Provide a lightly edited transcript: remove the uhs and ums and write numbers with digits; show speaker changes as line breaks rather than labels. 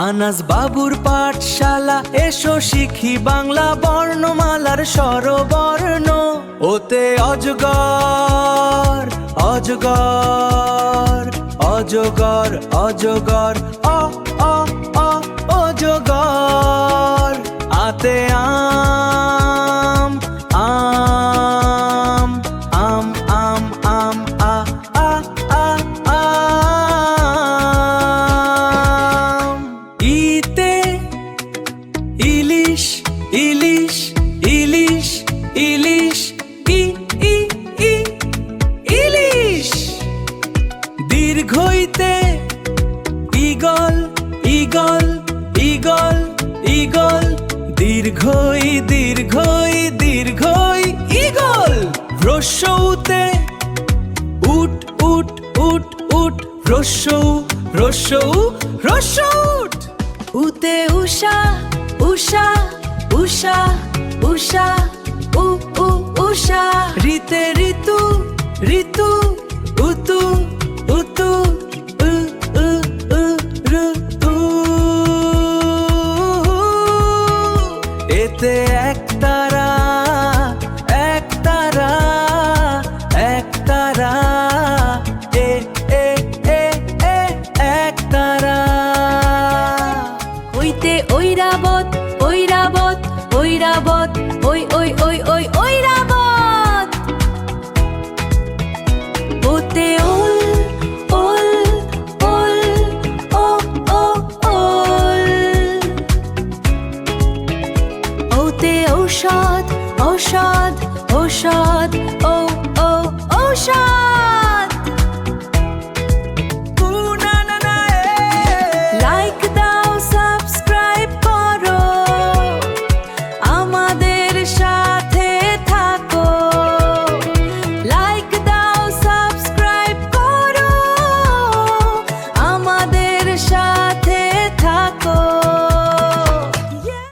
আনাস বাবুর পাঠশালা, এসো শিখি বাংলা বর্ণমালার স্বরবর্ণ। ওতে অজগর অজগর অজগর অজগর অ অ অ অজগর। আতে আম আম আম আম আম আ আ আ আম। ইতে ইলিশ ইলিশ ইলিশ ইলিশ ই ই ই ইলিশ। দীর্ঘইতে ঈগল ঈগল ঈগল ঈগল। দীর্ঘই দীর্ঘই দীর্ঘই ঈগল। হ্রস্বউতে উট উট উট উট। হ্রস্বউ হ্রস্বউ হ্রস্বউট। উতে উষা উষা উষা উষা উ উ উষা। ঋতে ঋতু ঋতু উতু উতু উ উ উ ঋতু। এতে একতারা একতারা একতারা এ এ এ এ একতারা।
ওইতে ঐরাবত ঐরাবত ঐরাবত ওই ওই ওই ওই ঐরাবত। ওতে ওল ওল ওল ও ও ওল। ওতে ঔষধ ঔষধ ঔষধ ও ও ঔষধ।